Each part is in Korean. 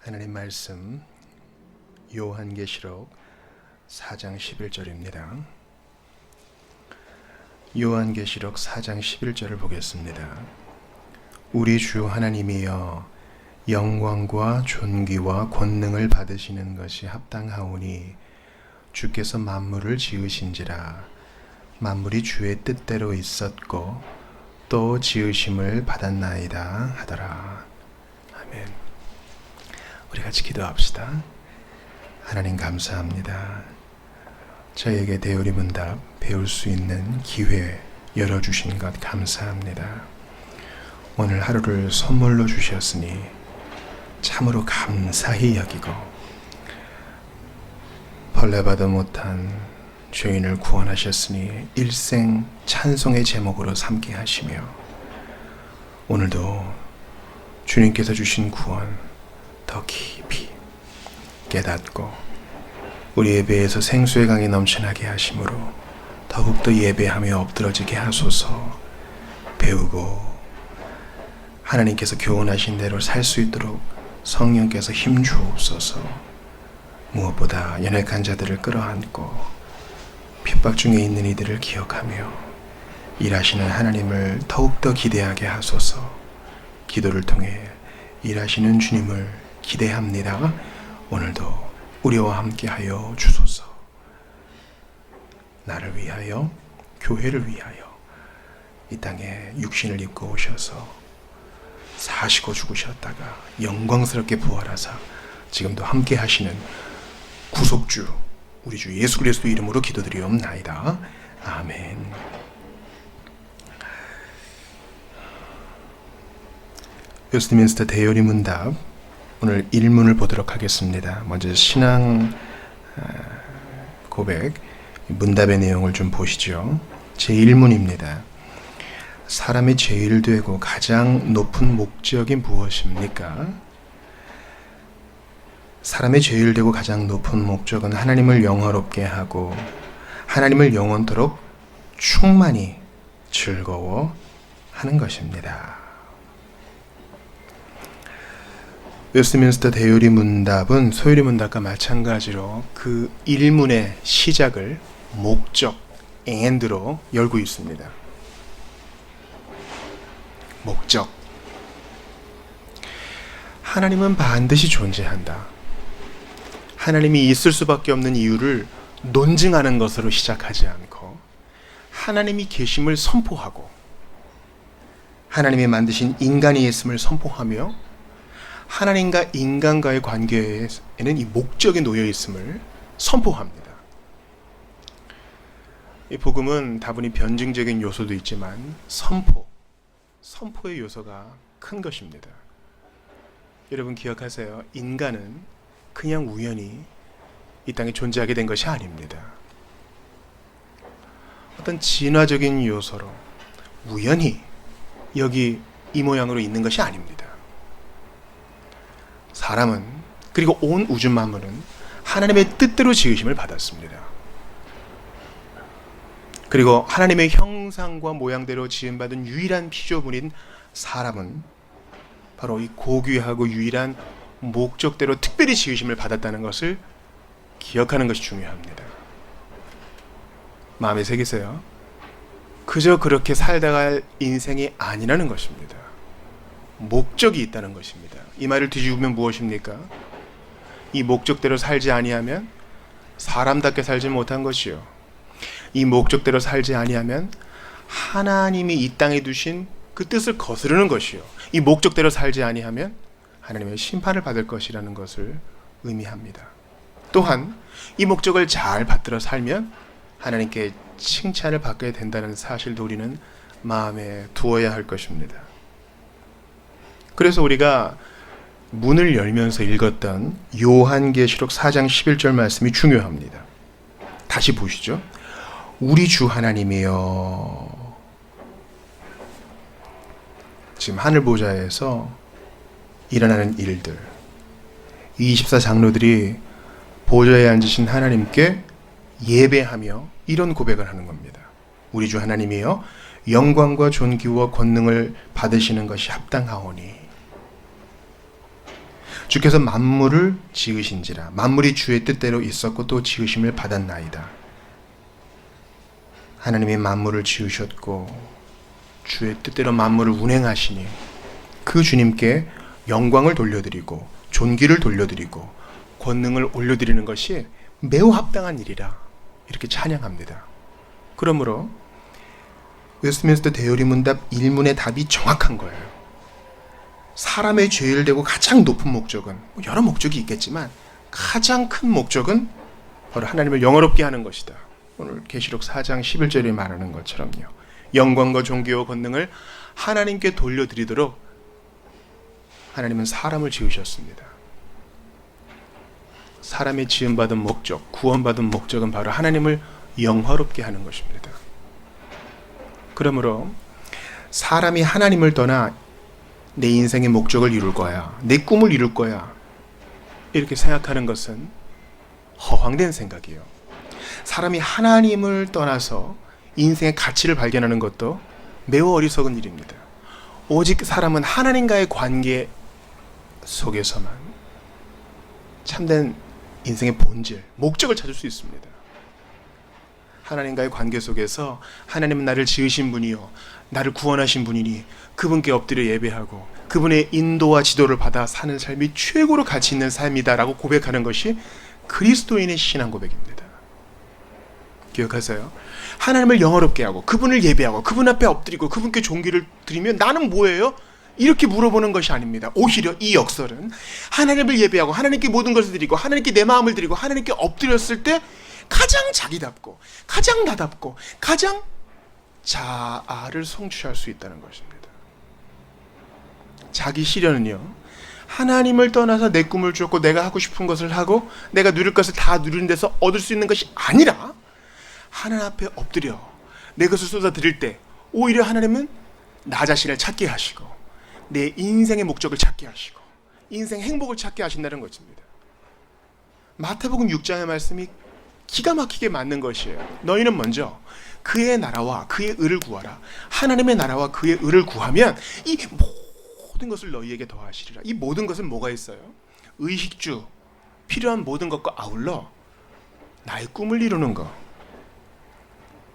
하나님 말씀 요한계시록 4장 11절입니다. 요한계시록 4장 11절을 보겠습니다. 우리 주 하나님이여 영광과 존귀와 권능을 받으시는 것이 합당하오니 주께서 만물을 지으신지라 만물이 주의 뜻대로 있었고 또 지으심을 받았나이다 하더라. 아멘. 우리 같이 기도합시다. 하나님 감사합니다. 저에게 대요리 문답 배울 수 있는 기회 열어주신 것 감사합니다. 오늘 하루를 선물로 주셨으니 참으로 감사히 여기고 벌레받아 못한 죄인을 구원하셨으니 일생 찬송의 제목으로 삼게 하시며 오늘도 주님께서 주신 구원 더 깊이 깨닫고 우리 예배에서 생수의 강이 넘쳐나게 하심으로 더욱더 예배하며 엎드러지게 하소서. 배우고 하나님께서 교훈하신 대로 살 수 있도록 성령께서 힘 주옵소서. 무엇보다 연약한 자들을 끌어안고 핍박 중에 있는 이들을 기억하며 일하시는 하나님을 더욱더 기대하게 하소서. 기도를 통해 일하시는 주님을 기대합니다. 오늘도 우리와 함께하여 주소서. 나를 위하여 교회를 위하여 이 땅에 육신을 입고 오셔서 사시고 죽으셨다가 영광스럽게 부활하사 지금도 함께하시는 구속주 우리 주 예수 그리스도 이름으로 기도드리옵나이다. 아멘. 웨스트민스터 대요리 문답 오늘 1문을 보도록 하겠습니다. 먼저 신앙 고백 문답의 내용을 좀 보시죠. 제1문입니다. 사람이 제일 되고 가장 높은 목적이 무엇입니까? 사람이 제일 되고 가장 높은 목적은 하나님을 영화롭게 하고 하나님을 영원토록 충만히 즐거워하는 것입니다. 웨스트민스터 대요리 문답은 소요리 문답과 마찬가지로 그 1문의 시작을 목적, and로 열고 있습니다. 목적. 하나님은 반드시 존재한다. 하나님이 있을 수밖에 없는 이유를 논증하는 것으로 시작하지 않고 하나님이 계심을 선포하고 하나님이 만드신 인간이 있음을 선포하며 하나님과 인간과의 관계에는 이 목적이 놓여 있음을 선포합니다. 이 복음은 다분히 변증적인 요소도 있지만 선포의 요소가 큰 것입니다. 여러분 기억하세요. 인간은 그냥 우연히 이 땅에 존재하게 된 것이 아닙니다. 어떤 진화적인 요소로 우연히 여기 이 모양으로 있는 것이 아닙니다. 사람은 그리고 온 우주 만물은 하나님의 뜻대로 지으심을 받았습니다. 그리고 하나님의 형상과 모양대로 지음받은 유일한 피조물인 사람은 바로 이 고귀하고 유일한 목적대로 특별히 지으심을 받았다는 것을 기억하는 것이 중요합니다. 마음에 새기세요. 그저 그렇게 살다가 할 인생이 아니라는 것입니다. 목적이 있다는 것입니다. 이 말을 뒤집으면 무엇입니까? 이 목적대로 살지 아니하면 사람답게 살지 못한 것이요. 이 목적대로 살지 아니하면 하나님이 이 땅에 두신 그 뜻을 거스르는 것이요. 이 목적대로 살지 아니하면 하나님의 심판을 받을 것이라는 것을 의미합니다. 또한 이 목적을 잘 받들어 살면 하나님께 칭찬을 받게 된다는 사실도 우리는 마음에 두어야 할 것입니다. 그래서 우리가 문을 열면서 읽었던 요한계시록 4장 11절 말씀이 중요합니다. 다시 보시죠. 우리 주 하나님이여. 지금 하늘 보좌에서 일어나는 일들 24장로들이 보좌에 앉으신 하나님께 예배하며 이런 고백을 하는 겁니다. 우리 주 하나님이여 영광과 존귀와 권능을 받으시는 것이 합당하오니 주께서 만물을 지으신지라. 만물이 주의 뜻대로 있었고 또 지으심을 받았나이다. 하나님이 만물을 지으셨고 주의 뜻대로 만물을 운행하시니 그 주님께 영광을 돌려드리고 존귀를 돌려드리고 권능을 올려드리는 것이 매우 합당한 일이라 이렇게 찬양합니다. 그러므로 웨스트민스터 대요리 문답 1문의 답이 정확한 거예요. 사람의 죄를 대고 가장 높은 목적은, 여러 목적이 있겠지만 가장 큰 목적은 바로 하나님을 영화롭게 하는 것이다. 오늘 계시록 4장 11절에 말하는 것처럼요. 영광과 존귀와 권능을 하나님께 돌려드리도록 하나님은 사람을 지으셨습니다. 사람이 지음받은 목적, 구원받은 목적은 바로 하나님을 영화롭게 하는 것입니다. 그러므로 사람이 하나님을 떠나 내 인생의 목적을 이룰 거야, 내 꿈을 이룰 거야, 이렇게 생각하는 것은 허황된 생각이에요. 사람이 하나님을 떠나서 인생의 가치를 발견하는 것도 매우 어리석은 일입니다. 오직 사람은 하나님과의 관계 속에서만 참된 인생의 본질, 목적을 찾을 수 있습니다. 하나님과의 관계 속에서 하나님은 나를 지으신 분이요 나를 구원하신 분이니 그분께 엎드려 예배하고 그분의 인도와 지도를 받아 사는 삶이 최고로 가치 있는 삶이다라고 고백하는 것이 그리스도인의 신앙 고백입니다. 기억하세요? 하나님을 영화롭게 하고 그분을 예배하고 그분 앞에 엎드리고 그분께 존귀를 드리면 나는 뭐예요? 이렇게 물어보는 것이 아닙니다. 오히려 이 역설은 하나님을 예배하고 하나님께 모든 것을 드리고 하나님께 내 마음을 드리고 하나님께 엎드렸을 때 가장 자기답고 가장 나답고 가장 자아를 성취할 수 있다는 것입니다. 자기 실현은요, 하나님을 떠나서 내 꿈을 쫓고 내가 하고 싶은 것을 하고 내가 누릴 것을 다 누리는 데서 얻을 수 있는 것이 아니라 하나님 앞에 엎드려 내 것을 쏟아드릴 때 오히려 하나님은 나 자신을 찾게 하시고 내 인생의 목적을 찾게 하시고 인생 행복을 찾게 하신다는 것입니다. 마태복음 6장의 말씀이 기가 막히게 맞는 것이에요. 너희는 먼저 그의 나라와 그의 의를 구하라. 하나님의 나라와 그의 의를 구하면 이 모든 것을 너희에게 더하시리라. 이 모든 것은 뭐가 있어요? 의식주, 필요한 모든 것과 아울러 나의 꿈을 이루는 것,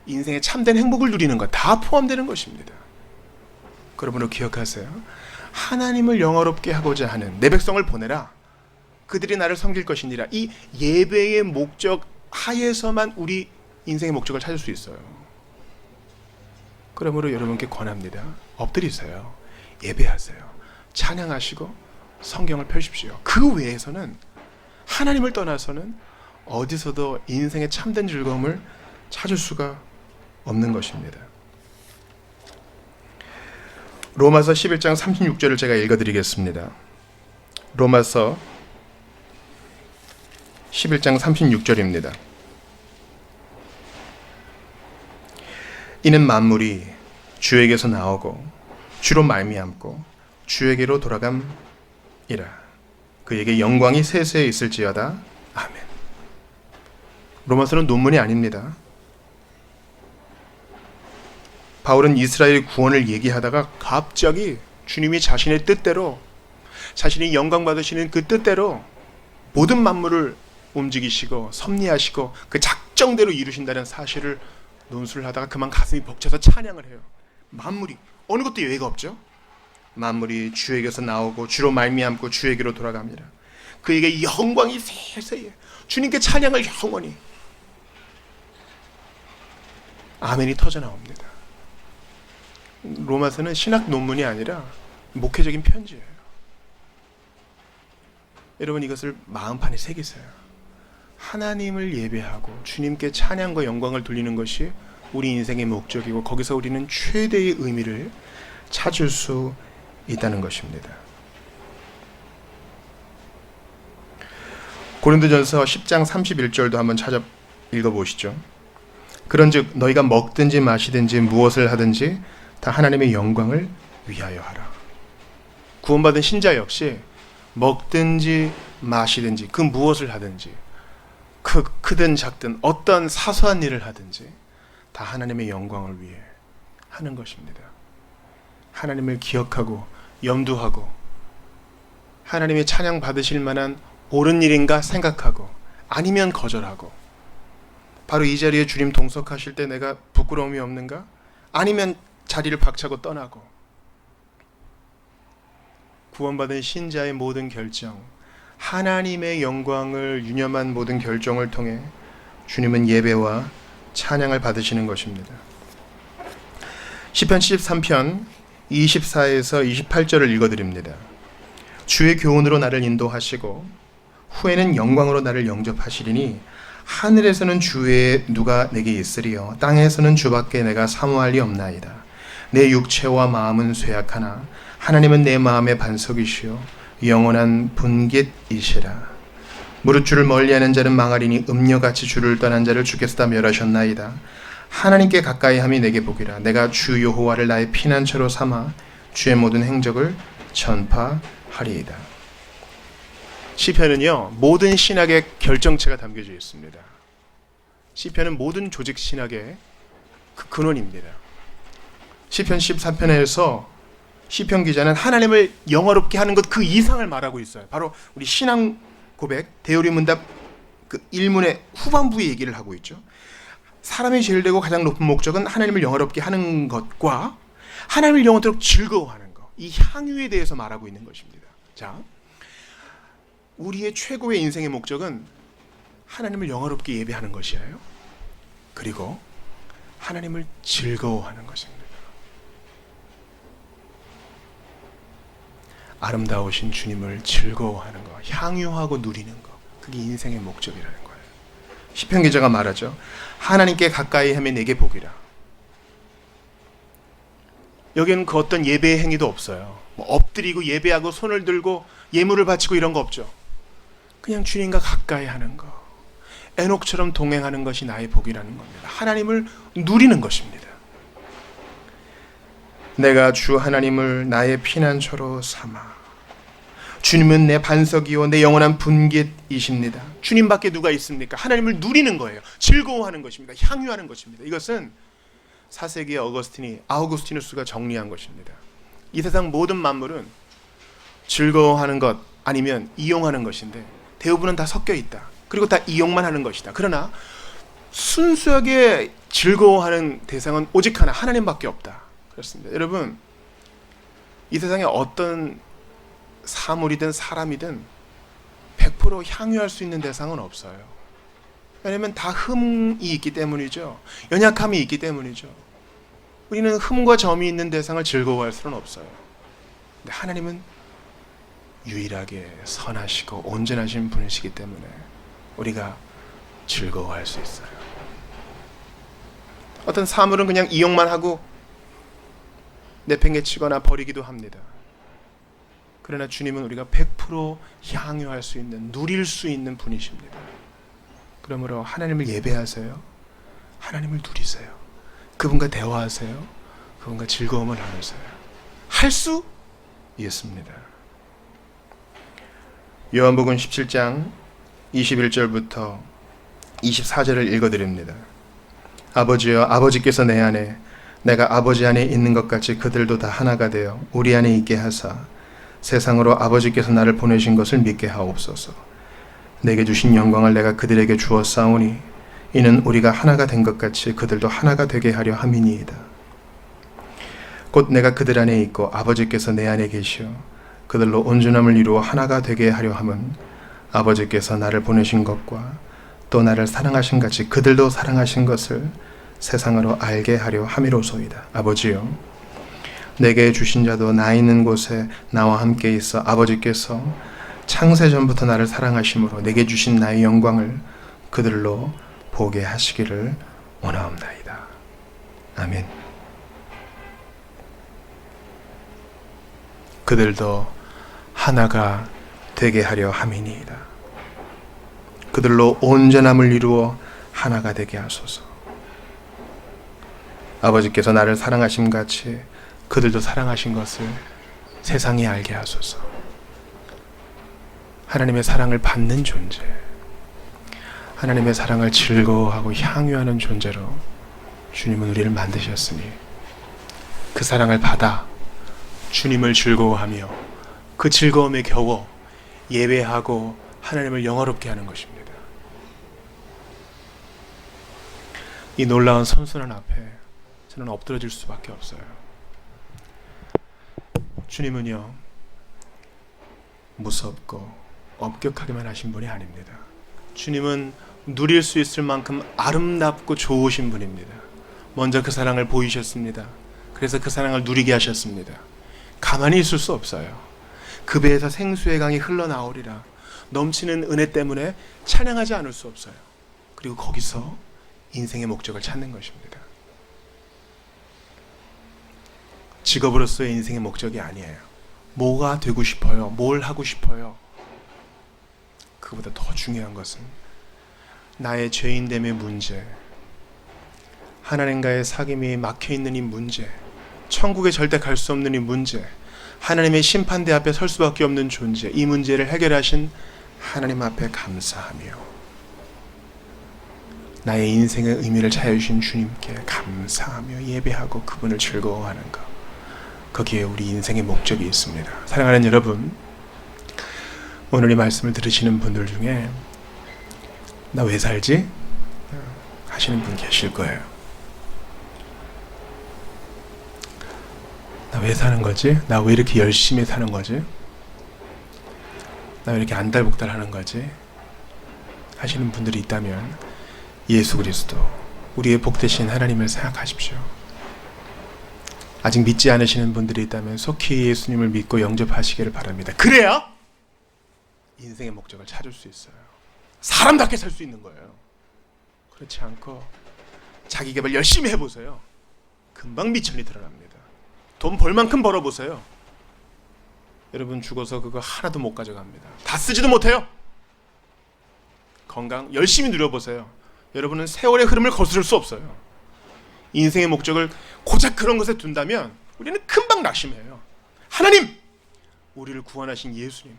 인생의 참된 행복을 누리는 것 다 포함되는 것입니다. 그러므로 기억하세요. 하나님을 영화롭게 하고자 하는 내 백성을 보내라. 그들이 나를 섬길 것이니라. 이 예배의 목적 하에서만 우리 인생의 목적을 찾을 수 있어요. 그러므로 여러분께 권합니다. 엎드리세요. 예배하세요. 찬양하시고 성경을 펴십시오. 그 외에서는 하나님을 떠나서는 어디서도 인생의 참된 즐거움을 찾을 수가 없는 것입니다. 로마서 11장 36절을 제가 읽어드리겠습니다. 로마서 11장 36절입니다. 이는 만물이 주에게서 나오고 주로 말미암고 주에게로 돌아감이라. 그에게 영광이 세세에 있을지어다. 아멘. 로마서는 논문이 아닙니다. 바울은 이스라엘 구원을 얘기하다가 갑자기 주님이 자신의 뜻대로, 자신이 영광 받으시는 그 뜻대로 모든 만물을 움직이시고 섭리하시고 그 작정대로 이루신다는 사실을 논술을 하다가 그만 가슴이 벅차서 찬양을 해요. 만물이, 어느 것도 예외가 없죠. 만물이 주에게서 나오고 주로 말미암고 주에게로 돌아갑니다. 그에게 영광이 세세히, 주님께 찬양을 영원히. 아멘이 터져 나옵니다. 로마서는 신학 논문이 아니라 목회적인 편지예요. 여러분, 이것을 마음판에 새기세요. 하나님을 예배하고 주님께 찬양과 영광을 돌리는 것이 우리 인생의 목적이고 거기서 우리는 최대의 의미를 찾을 수 있다는 것입니다. 고린도전서 10장 31절도 한번 찾아 읽어보시죠. 그런즉 너희가 먹든지 마시든지 무엇을 하든지 다 하나님의 영광을 위하여 하라. 구원받은 신자 역시 먹든지 마시든지 그 무엇을 하든지 크든 작든 어떤 사소한 일을 하든지 다 하나님의 영광을 위해 하는 것입니다. 하나님을 기억하고 염두하고 하나님의 찬양 받으실 만한 옳은 일인가 생각하고 아니면 거절하고, 바로 이 자리에 주님 동석하실 때 내가 부끄러움이 없는가? 아니면 자리를 박차고 떠나고. 구원받은 신자의 모든 결정, 하나님의 영광을 유념한 모든 결정을 통해 주님은 예배와 찬양을 받으시는 것입니다. 시편 73편 24에서 28절을 읽어드립니다. 주의 교훈으로 나를 인도하시고 후에는 영광으로 나를 영접하시리니 하늘에서는 주 외에 누가 내게 있으리요 땅에서는 주밖에 내가 사모할 리 없나이다. 내 육체와 마음은 쇠약하나 하나님은 내 마음의 반석이시요 영원한 분깃이시라. 무릇 주를 멀리하는 자는 망하리니 음녀같이 주를 떠난 자를 주께서 다 멸하셨나이다. 하나님께 가까이함이 내게 복이라. 내가 주 여호와를 나의 피난처로 삼아 주의 모든 행적을 전파하리이다. 시편은요, 모든 신학의 결정체가 담겨져 있습니다. 시편은 모든 조직 신학의 그 근원입니다. 시편 13편에서 시편 기자는 하나님을 영화롭게 하는 것 그 이상을 말하고 있어요. 바로 우리 신앙 고백 대요리문답 그 1문의 후반부의 얘기를 하고 있죠. 사람이 제일 되고 가장 높은 목적은 하나님을 영화롭게 하는 것과 하나님을 영원토록 즐거워하는 것, 이 향유에 대해서 말하고 있는 것입니다. 자, 우리의 최고의 인생의 목적은 하나님을 영화롭게 예배하는 것이에요. 그리고 하나님을 즐거워하는 것입니다. 아름다우신 주님을 즐거워하는 것, 향유하고 누리는 것, 그게 인생의 목적이라는 거예요. 시편 기자가 말하죠. 하나님께 가까이 하면 내게 복이라. 여기는 그 어떤 예배의 행위도 없어요. 뭐 엎드리고 예배하고 손을 들고 예물을 바치고 이런 거 없죠. 그냥 주님과 가까이 하는 것, 에녹처럼 동행하는 것이 나의 복이라는 겁니다. 하나님을 누리는 것입니다. 내가 주 하나님을 나의 피난처로 삼아. 주님은 내 반석이요 내 영원한 분깃이십니다. 주님밖에 누가 있습니까? 하나님을 누리는 거예요. 즐거워하는 것입니다. 향유하는 것입니다. 이것은 4세기의 아우구스티누스가 정리한 것입니다. 이 세상 모든 만물은 즐거워하는 것 아니면 이용하는 것인데 대부분은 다 섞여 있다. 그리고 다 이용만 하는 것이다. 그러나 순수하게 즐거워하는 대상은 오직 하나, 하나님밖에 없다. 그렇습니다. 여러분, 이 세상에 어떤 사물이든 사람이든 100% 향유할 수 있는 대상은 없어요. 왜냐하면 다 흠이 있기 때문이죠. 연약함이 있기 때문이죠. 우리는 흠과 점이 있는 대상을 즐거워할 수는 없어요. 근데 하나님은 유일하게 선하시고 온전하신 분이시기 때문에 우리가 즐거워할 수 있어요. 어떤 사물은 그냥 이용만 하고 내팽개치거나 버리기도 합니다. 그러나 주님은 우리가 100% 향유할 수 있는, 누릴 수 있는 분이십니다. 그러므로 하나님을 예배하세요. 하나님을 누리세요. 그분과 대화하세요. 그분과 즐거움을 나누세요. 할 수 있습니다. 요한복음 17장 21절부터 24절을 읽어드립니다. 아버지여, 아버지께서 내 안에 내가 아버지 안에 있는 것 같이 그들도 다 하나가 되어 우리 안에 있게 하사 세상으로 아버지께서 나를 보내신 것을 믿게 하옵소서. 내게 주신 영광을 내가 그들에게 주었사오니 이는 우리가 하나가 된 것 같이 그들도 하나가 되게 하려 함이니이다. 곧 내가 그들 안에 있고 아버지께서 내 안에 계시어 그들로 온전함을 이루어 하나가 되게 하려 함은 아버지께서 나를 보내신 것과 또 나를 사랑하신 같이 그들도 사랑하신 것을 세상으로 알게 하려 함이로소이다. 아버지여, 내게 주신 자도 나 있는 곳에 나와 함께 있어 아버지께서 창세전부터 나를 사랑하심으로 내게 주신 나의 영광을 그들로 보게 하시기를 원하옵나이다. 아멘. 그들도 하나가 되게 하려 함이니이다. 그들로 온전함을 이루어 하나가 되게 하소서. 아버지께서 나를 사랑하심 같이 그들도 사랑하신 것을 세상이 알게 하소서. 하나님의 사랑을 받는 존재, 하나님의 사랑을 즐거워하고 향유하는 존재로 주님은 우리를 만드셨으니 그 사랑을 받아 주님을 즐거워하며 그 즐거움에 겨워 예배하고 하나님을 영화롭게 하는 것입니다. 이 놀라운 선순환 앞에 저는 엎드러질 수밖에 없어요. 주님은요, 무섭고 엄격하게만 하신 분이 아닙니다. 주님은 누릴 수 있을 만큼 아름답고 좋으신 분입니다. 먼저 그 사랑을 보이셨습니다. 그래서 그 사랑을 누리게 하셨습니다. 가만히 있을 수 없어요. 그 배에서 생수의 강이 흘러나오리라. 넘치는 은혜 때문에 찬양하지 않을 수 없어요. 그리고 거기서 인생의 목적을 찾는 것입니다. 직업으로서의 인생의 목적이 아니에요. 뭐가 되고 싶어요? 뭘 하고 싶어요? 그보다 더 중요한 것은 나의 죄인됨의 문제, 하나님과의 사귐이 막혀있는 이 문제, 천국에 절대 갈 수 없는 이 문제, 하나님의 심판대 앞에 설 수밖에 없는 존재, 이 문제를 해결하신 하나님 앞에 감사하며 나의 인생의 의미를 찾아주신 주님께 감사하며 예배하고 그분을 즐거워하는 것, 거기에 우리 인생의 목적이 있습니다. 사랑하는 여러분, 오늘 이 말씀을 들으시는 분들 중에 나 왜 살지? 하시는 분 계실 거예요. 나 왜 사는 거지? 나 왜 이렇게 열심히 사는 거지? 나 왜 이렇게 안달복달 하는 거지? 하시는 분들이 있다면 예수 그리스도, 우리의 복되신 하나님을 생각하십시오. 아직 믿지 않으시는 분들이 있다면 속히 예수님을 믿고 영접하시기를 바랍니다. 그래야 인생의 목적을 찾을 수 있어요. 사람답게 살 수 있는 거예요. 그렇지 않고 자기 개발 열심히 해보세요. 금방 미천이 드러납니다. 돈 벌 만큼 벌어보세요. 여러분 죽어서 그거 하나도 못 가져갑니다. 다 쓰지도 못해요. 건강 열심히 누려보세요. 여러분은 세월의 흐름을 거스를 수 없어요. 인생의 목적을 고작 그런 것에 둔다면 우리는 금방 낙심해요. 하나님! 우리를 구원하신 예수님,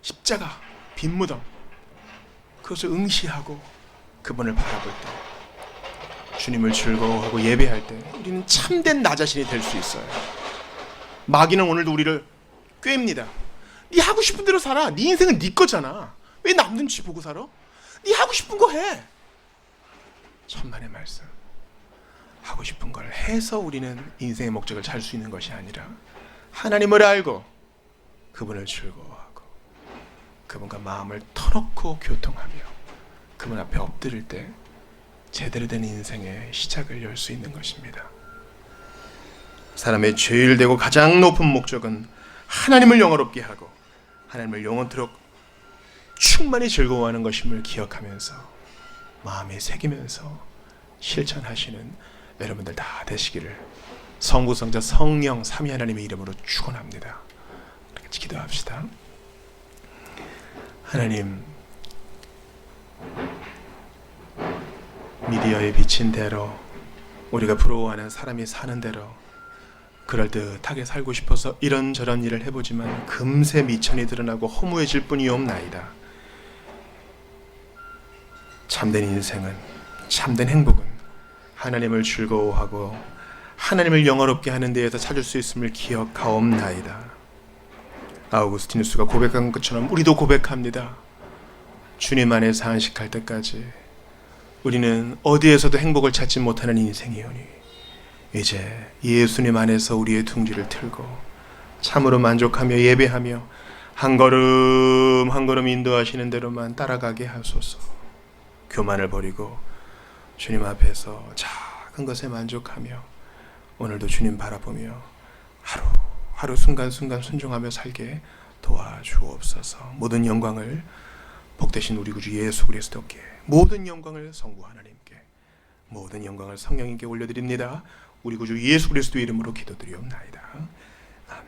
십자가, 빈 무덤, 그것을 응시하고 그분을 바라볼 때, 주님을 즐거워하고 예배할 때 우리는 참된 나 자신이 될 수 있어요. 마귀는 오늘도 우리를 꾀입니다. 네 하고 싶은 대로 살아. 네 인생은 네 거잖아. 왜 남 눈치 보고 살아? 네 하고 싶은 거 해. 천만의 말씀. 하고 싶은 걸 해서 우리는 인생의 목적을 찾을 수 있는 것이 아니라 하나님을 알고 그분을 즐거워하고 그분과 마음을 터놓고 교통하며 그분 앞에 엎드릴 때 제대로 된 인생의 시작을 열 수 있는 것입니다. 사람의 제일 되고 가장 높은 목적은 하나님을 영화롭게 하고 하나님을 영원토록 충만히 즐거워하는 것임을 기억하면서 마음에 새기면서 실천하시는 여러분들 다 되시기를 성부, 성자, 성령 삼위 하나님의 이름으로 축원합니다. 같이 기도합시다. 하나님, 미디어에 비친 대로 우리가 부러워하는 사람이 사는 대로 그럴듯하게 살고 싶어서 이런저런 일을 해보지만 금세 미천이 드러나고 허무해질 뿐이옵나이다. 참된 인생은, 참된 행복은 하나님을 즐거워하고 하나님을 영화롭게 하는 데에서 찾을 수 있음을 기억하옵나이다. 아우구스티누스가 고백한 것처럼 우리도 고백합니다. 주님 안에서 안식할 때까지 우리는 어디에서도 행복을 찾지 못하는 인생이오니 이제 예수님 안에서 우리의 둥지를 틀고 참으로 만족하며 예배하며 한 걸음 한 걸음 인도하시는 대로만 따라가게 하소서. 교만을 버리고 주님 앞에서 작은 것에 만족하며 오늘도 주님 바라보며 하루 순간순간 순종하며 살게 도와주옵소서. 모든 영광을 복되신 우리 구주 예수 그리스도께, 모든 영광을 성부 하나님께, 모든 영광을 성령님께 올려드립니다. 우리 구주 예수 그리스도 이름으로 기도드리옵나이다. 아멘.